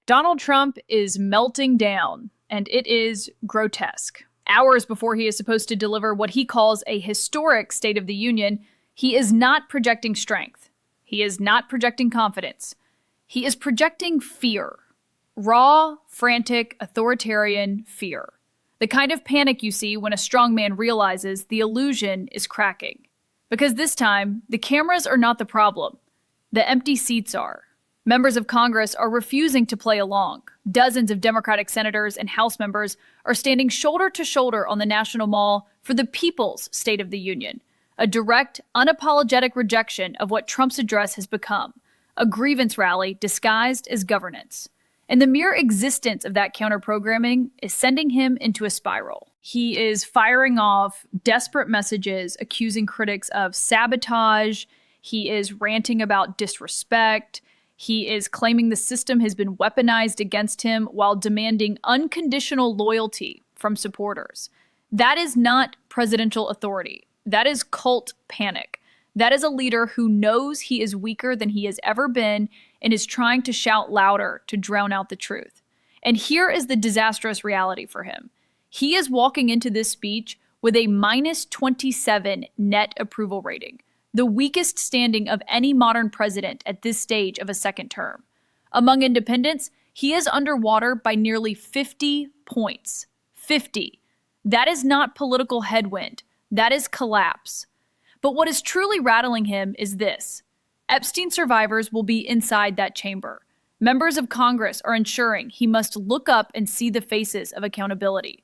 Donald Trump is melting down, and it is grotesque. Hours before he is supposed to deliver what he calls a historic State of the Union, he is not projecting strength. He is not projecting confidence. He is projecting fear. Raw, frantic, authoritarian fear. The kind of panic you see when a strong man realizes the illusion is cracking. Because this time, the cameras are not the problem. The empty seats are. Members of Congress are refusing to play along. Dozens of Democratic senators and House members are standing shoulder to shoulder on the National Mall for the people's State of the Union, a direct, unapologetic rejection of what Trump's address has become, a grievance rally disguised as governance. And the mere existence of that counter-programming is sending him into a spiral. He is firing off desperate messages accusing critics of sabotage. He is ranting about disrespect. He is claiming the system has been weaponized against him while demanding unconditional loyalty from supporters. That is not presidential authority. That is cult panic. That is a leader who knows he is weaker than he has ever been and is trying to shout louder to drown out the truth. And here is the disastrous reality for him. He is walking into this speech with a -27 net approval rating, the weakest standing of any modern president at this stage of a second term. Among independents, he is underwater by nearly 50 points. 50. That is not political headwind. That is collapse. But what is truly rattling him is this. Epstein survivors will be inside that chamber. Members of Congress are ensuring he must look up and see the faces of accountability.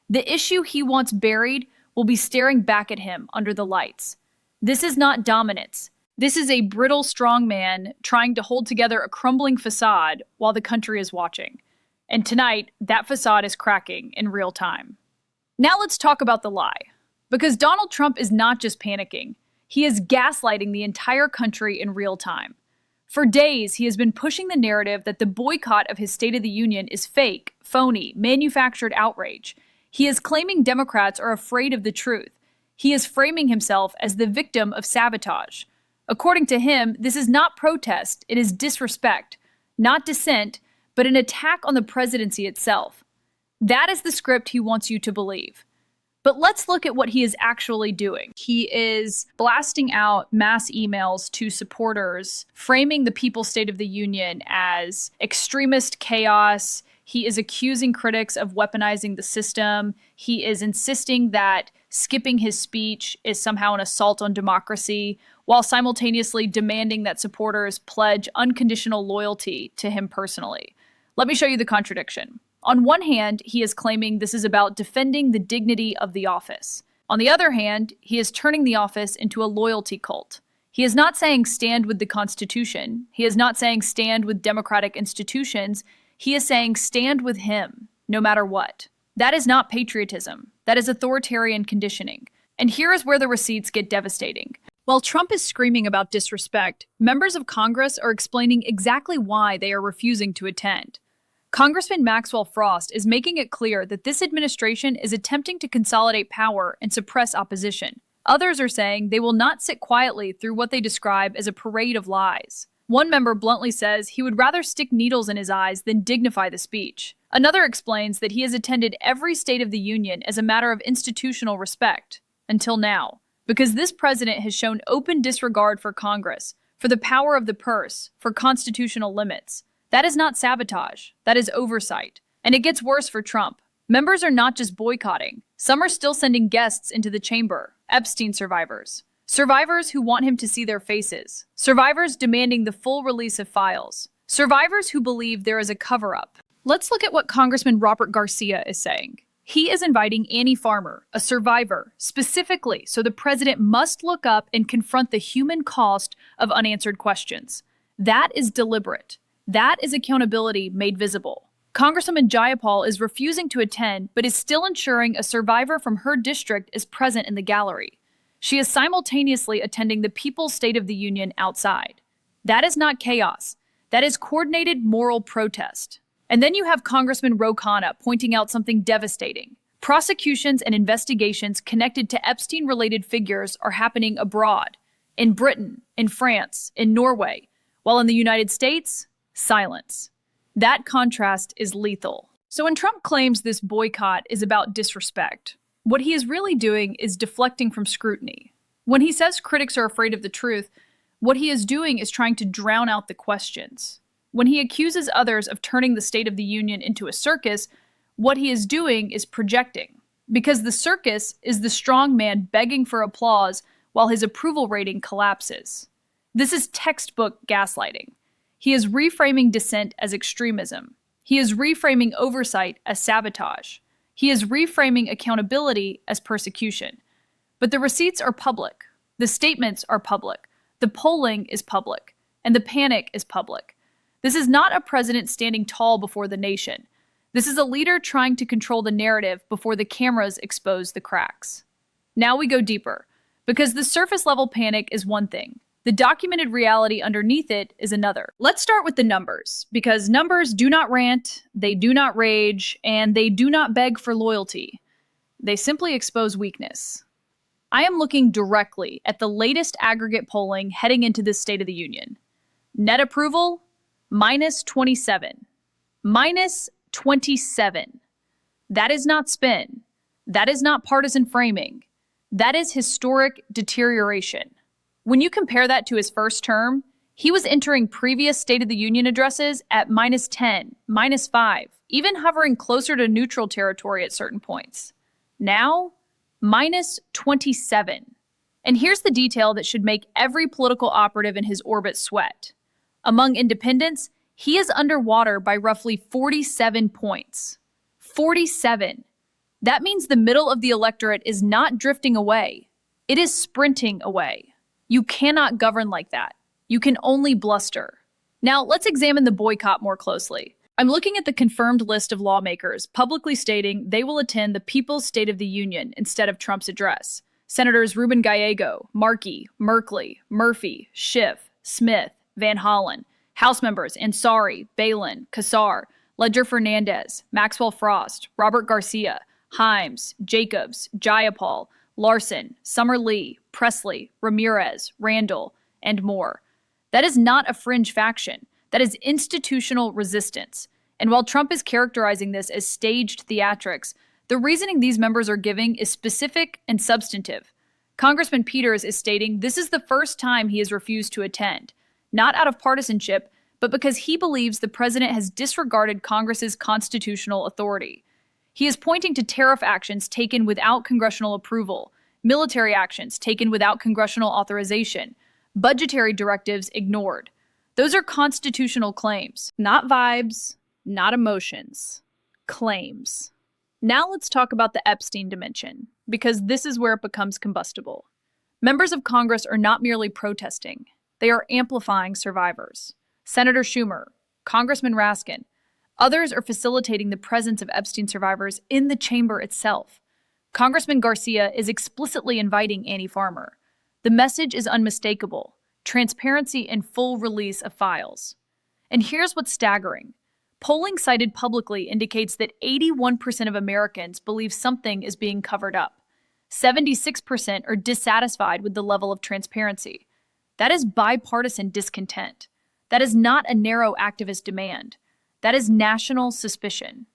The issue he wants buried will be staring back at him under the lights. This is not dominance. This is a brittle strong man trying to hold together a crumbling facade while the country is watching. And tonight, that facade is cracking in real time. Now let's talk about the lie. Because Donald Trump is not just panicking. He is gaslighting the entire country in real time. For days, he has been pushing the narrative that the boycott of his State of the Union is fake, phony, manufactured outrage. He is claiming Democrats are afraid of the truth. He is framing himself as the victim of sabotage. According to him, this is not protest, it is disrespect, not dissent, but an attack on the presidency itself. That is the script he wants you to believe. But let's look at what he is actually doing. He is blasting out mass emails to supporters, framing the People's State of the Union as extremist chaos. He is accusing critics of weaponizing the system. He is insisting that skipping his speech is somehow an assault on democracy, while simultaneously demanding that supporters pledge unconditional loyalty to him personally. Let me show you the contradiction. On one hand, he is claiming this is about defending the dignity of the office. On the other hand, he is turning the office into a loyalty cult. He is not saying stand with the Constitution. He is not saying stand with democratic institutions. He is saying stand with him, no matter what. That is not patriotism. That is authoritarian conditioning. And here is where the receipts get devastating. While Trump is screaming about disrespect, members of Congress are explaining exactly why they are refusing to attend. Congressman Maxwell Frost is making it clear that this administration is attempting to consolidate power and suppress opposition. Others are saying they will not sit quietly through what they describe as a parade of lies. One member bluntly says he would rather stick needles in his eyes than dignify the speech. Another explains that he has attended every State of the Union as a matter of institutional respect, until now, because this president has shown open disregard for Congress, for the power of the purse, for constitutional limits. That is not sabotage. That is oversight. And it gets worse for Trump. Members are not just boycotting. Some are still sending guests into the chamber, Epstein survivors. Survivors who want him to see their faces. Survivors demanding the full release of files. Survivors who believe there is a cover-up. Let's look at what Congressman Robert Garcia is saying. He is inviting Annie Farmer, a survivor, specifically so the president must look up and confront the human cost of unanswered questions. That is deliberate. That is accountability made visible. Congresswoman Jayapal is refusing to attend, but is still ensuring a survivor from her district is present in the gallery. She is simultaneously attending the People's State of the Union outside. That is not chaos. That is coordinated moral protest. And then you have Congressman Ro Khanna pointing out something devastating. Prosecutions and investigations connected to Epstein-related figures are happening abroad, in Britain, in France, in Norway, while in the United States, silence. That contrast is lethal. So when Trump claims this boycott is about disrespect, what he is really doing is deflecting from scrutiny. When he says critics are afraid of the truth, what he is doing is trying to drown out the questions. When he accuses others of turning the State of the Union into a circus, what he is doing is projecting. Because the circus is the strong man begging for applause while his approval rating collapses. This is textbook gaslighting. He is reframing dissent as extremism. He is reframing oversight as sabotage. He is reframing accountability as persecution. But the receipts are public. The statements are public. The polling is public. And the panic is public. This is not a president standing tall before the nation. This is a leader trying to control the narrative before the cameras expose the cracks. Now we go deeper, because the surface level panic is one thing. The documented reality underneath it is another. Let's start with the numbers, because numbers do not rant, they do not rage, and they do not beg for loyalty. They simply expose weakness. I am looking directly at the latest aggregate polling heading into this State of the Union. Net approval, minus 27. Minus 27. That is not spin. That is not partisan framing. That is historic deterioration. When you compare that to his first term, he was entering previous State of the Union addresses at minus 10, minus 5, even hovering closer to neutral territory at certain points. Now, minus 27. And here's the detail that should make every political operative in his orbit sweat. Among independents, he is underwater by roughly 47 points. 47. That means the middle of the electorate is not drifting away. It is sprinting away. You cannot govern like that. You can only bluster. Now, let's examine the boycott more closely. I'm looking at the confirmed list of lawmakers publicly stating they will attend the People's State of the Union instead of Trump's address. Senators Ruben Gallego, Markey, Merkley, Murphy, Schiff, Smith, Van Hollen. House members Ansari, Balin, Kassar, Ledger Fernandez, Maxwell Frost, Robert Garcia, Himes, Jacobs, Jayapal, Larson, Summer Lee, Presley, Ramirez, Randall, and more. That is not a fringe faction. That is institutional resistance. And while Trump is characterizing this as staged theatrics, the reasoning these members are giving is specific and substantive. Congressman Peters is stating this is the first time he has refused to attend, not out of partisanship, but because he believes the president has disregarded Congress's constitutional authority. He is pointing to tariff actions taken without congressional approval, military actions taken without congressional authorization, budgetary directives ignored. Those are constitutional claims, not vibes, not emotions, claims. Now let's talk about the Epstein dimension, because this is where it becomes combustible. Members of Congress are not merely protesting, they are amplifying survivors. Senator Schumer, Congressman Raskin, others are facilitating the presence of Epstein survivors in the chamber itself. Congressman Garcia is explicitly inviting Annie Farmer. The message is unmistakable: transparency and full release of files. And here's what's staggering. Polling cited publicly indicates that 81% of Americans believe something is being covered up. 76% are dissatisfied with the level of transparency. That is bipartisan discontent. That is not a narrow activist demand. That is national suspicion.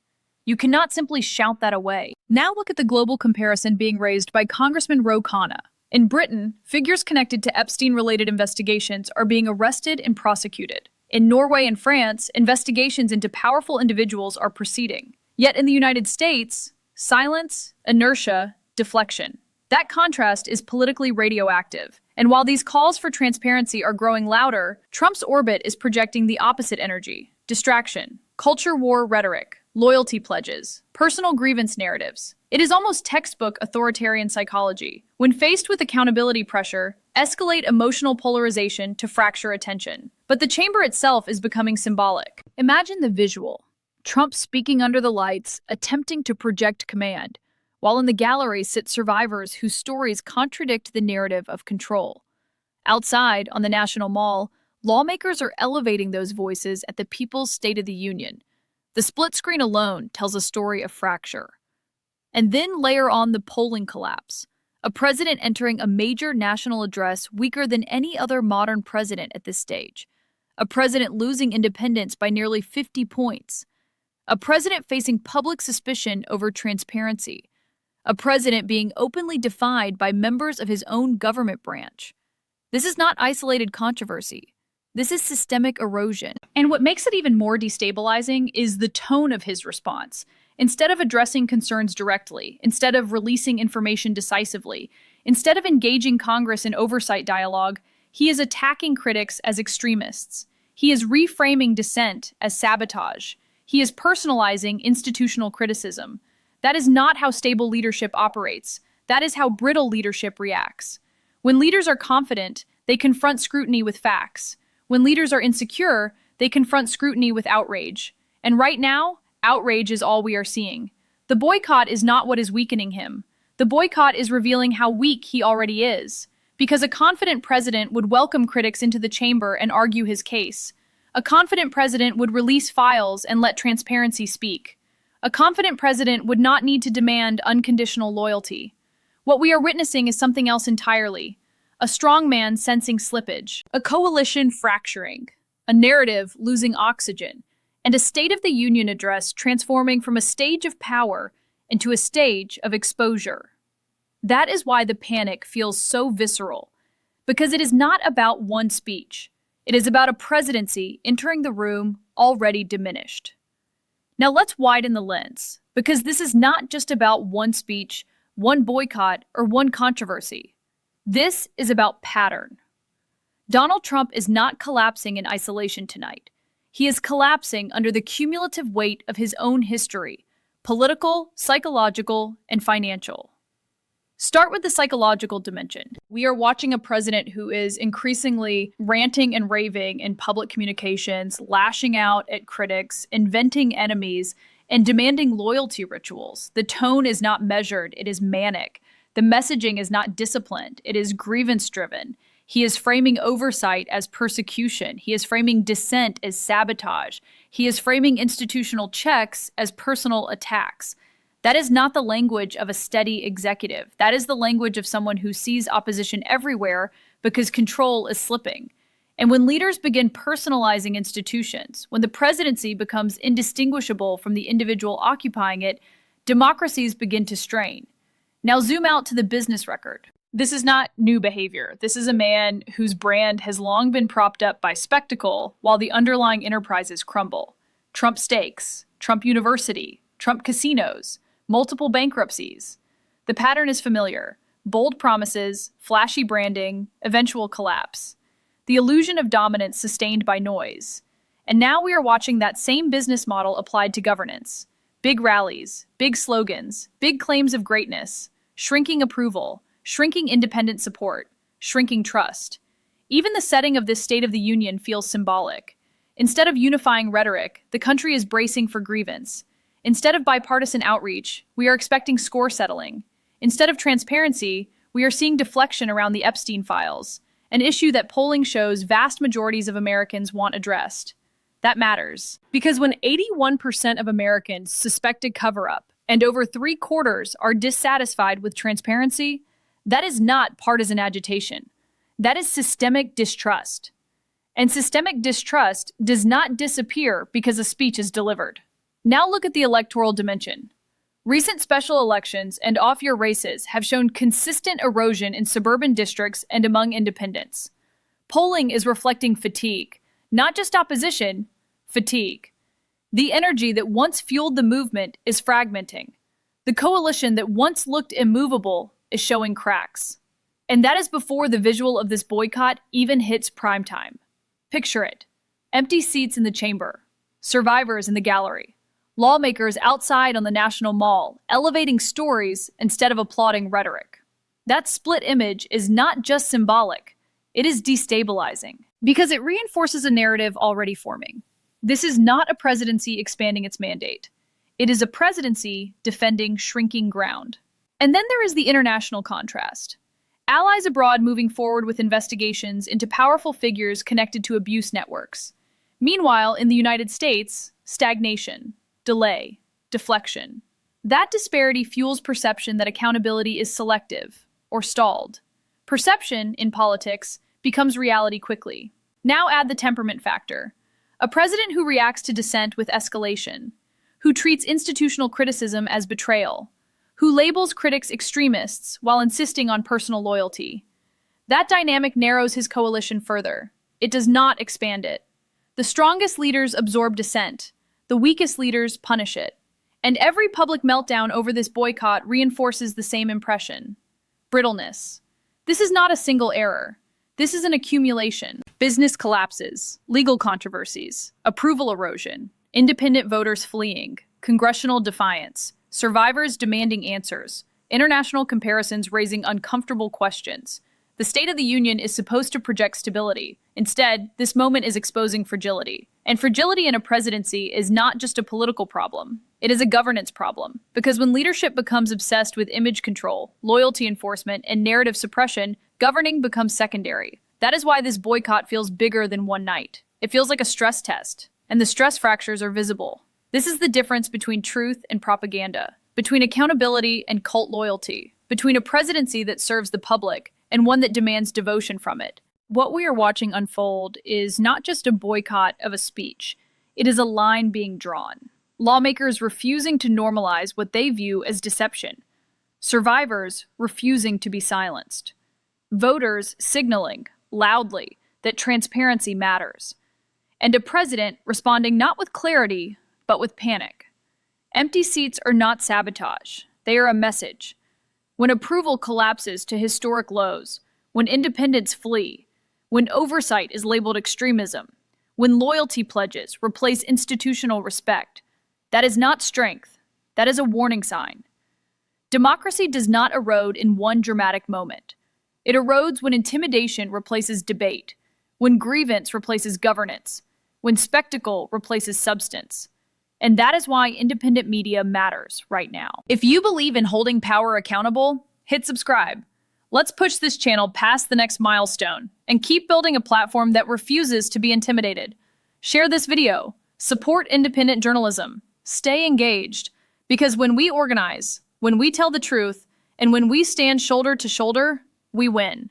You cannot simply shout that away. Now look at the global comparison being raised by Congressman Ro Khanna. In Britain, figures connected to Epstein-related investigations are being arrested and prosecuted. In Norway and France, investigations into powerful individuals are proceeding. Yet in the United States, silence, inertia, deflection. That contrast is politically radioactive. And while these calls for transparency are growing louder, Trump's orbit is projecting the opposite energy: distraction, culture war rhetoric, loyalty pledges, personal grievance narratives. It is almost textbook authoritarian psychology. When faced with accountability pressure, escalate emotional polarization to fracture attention. But the chamber itself is becoming symbolic. Imagine the visual. Trump speaking under the lights, attempting to project command, while in the gallery sit survivors whose stories contradict the narrative of control. Outside, on the National Mall, lawmakers are elevating those voices at the People's State of the Union. The split screen alone tells a story of fracture. And then layer on the polling collapse. A president entering a major national address weaker than any other modern president at this stage. a president losing independence by nearly 50 points, a president facing public suspicion over transparency, a president being openly defied by members of his own government branch. This is not isolated controversy. This is systemic erosion. And what makes it even more destabilizing is the tone of his response. Instead of addressing concerns directly, instead of releasing information decisively, instead of engaging Congress in oversight dialogue, he is attacking critics as extremists. He is reframing dissent as sabotage. He is personalizing institutional criticism. That is not how stable leadership operates. That is how brittle leadership reacts. When leaders are confident, they confront scrutiny with facts. When leaders are insecure, they confront scrutiny with outrage. And right now, outrage is all we are seeing. The boycott is not what is weakening him. The boycott is revealing how weak he already is. Because a confident president would welcome critics into the chamber and argue his case. A confident president would release files and let transparency speak. A confident president would not need to demand unconditional loyalty. What we are witnessing is something else entirely. A strong man sensing slippage, a coalition fracturing, a narrative losing oxygen, and a State of the Union address transforming from a stage of power into a stage of exposure. That is why the panic feels so visceral, because it is not about one speech. It is about a presidency entering the room already diminished. Now let's widen the lens, because this is not just about one speech, one boycott, or one controversy. This is about pattern. Donald Trump is not collapsing in isolation tonight. He is collapsing under the cumulative weight of his own history, political, psychological, and financial. Start with the psychological dimension. We are watching a president who is increasingly ranting and raving in public communications, lashing out at critics, inventing enemies, and demanding loyalty rituals. The tone is not measured, it is manic. The messaging is not disciplined, it is grievance-driven. He is framing oversight as persecution. He is framing dissent as sabotage. He is framing institutional checks as personal attacks. That is not the language of a steady executive. That is the language of someone who sees opposition everywhere because control is slipping. And when leaders begin personalizing institutions, when the presidency becomes indistinguishable from the individual occupying it, democracies begin to strain. Now zoom out to the business record. This is not new behavior. This is a man whose brand has long been propped up by spectacle while the underlying enterprises crumble. Trump Steaks, Trump University, Trump Casinos, multiple bankruptcies. The pattern is familiar. Bold promises, flashy branding, eventual collapse. The illusion of dominance sustained by noise. And now we are watching that same business model applied to governance. Big rallies, big slogans, big claims of greatness, shrinking approval, shrinking independent support, shrinking trust. Even the setting of this State of the Union feels symbolic. Instead of unifying rhetoric, the country is bracing for grievance. Instead of bipartisan outreach, we are expecting score settling. Instead of transparency, we are seeing deflection around the Epstein files, an issue that polling shows vast majorities of Americans want addressed. That matters, because when 81% of Americans suspected cover-up and over 3/4 are dissatisfied with transparency, that is not partisan agitation. That is systemic distrust. And systemic distrust does not disappear because a speech is delivered. Now look at the electoral dimension. Recent special elections and off-year races have shown consistent erosion in suburban districts and among independents. Polling is reflecting fatigue, not just opposition, fatigue. The energy that once fueled the movement is fragmenting. The coalition that once looked immovable is showing cracks. And that is before the visual of this boycott even hits primetime. Picture it. Empty seats in the chamber, survivors in the gallery, lawmakers outside on the National Mall, elevating stories instead of applauding rhetoric. That split image is not just symbolic, it is destabilizing, because it reinforces a narrative already forming. This is not a presidency expanding its mandate. It is a presidency defending shrinking ground. And then there is the international contrast. Allies abroad moving forward with investigations into powerful figures connected to abuse networks. Meanwhile, in the United States, stagnation, delay, deflection. That disparity fuels perception that accountability is selective or stalled. Perception, in politics, becomes reality quickly. Now add the temperament factor. A president who reacts to dissent with escalation, who treats institutional criticism as betrayal, who labels critics extremists while insisting on personal loyalty. That dynamic narrows his coalition further. It does not expand it. The strongest leaders absorb dissent. The weakest leaders punish it. And every public meltdown over this boycott reinforces the same impression. Brittleness. This is not a single error. This is an accumulation. Business collapses, legal controversies, approval erosion, independent voters fleeing, congressional defiance, survivors demanding answers, international comparisons raising uncomfortable questions. The State of the Union is supposed to project stability. Instead, this moment is exposing fragility. And fragility in a presidency is not just a political problem. It is a governance problem. Because when leadership becomes obsessed with image control, loyalty enforcement, and narrative suppression, governing becomes secondary. That is why this boycott feels bigger than one night. It feels like a stress test, and the stress fractures are visible. This is the difference between truth and propaganda, between accountability and cult loyalty, between a presidency that serves the public and one that demands devotion from it. What we are watching unfold is not just a boycott of a speech. It is a line being drawn. Lawmakers refusing to normalize what they view as deception. Survivors refusing to be silenced. Voters signaling loudly that transparency matters. And a president responding not with clarity, but with panic. Empty seats are not sabotage. They are a message. When approval collapses to historic lows, when independents flee, when oversight is labeled extremism, when loyalty pledges replace institutional respect, that is not strength. That is a warning sign. Democracy does not erode in one dramatic moment. It erodes when intimidation replaces debate, when grievance replaces governance, when spectacle replaces substance. And that is why independent media matters right now. If you believe in holding power accountable, hit subscribe. Let's push this channel past the next milestone and keep building a platform that refuses to be intimidated. Share this video. Support independent journalism. Stay engaged. Because when we organize, when we tell the truth, and when we stand shoulder to shoulder, we win.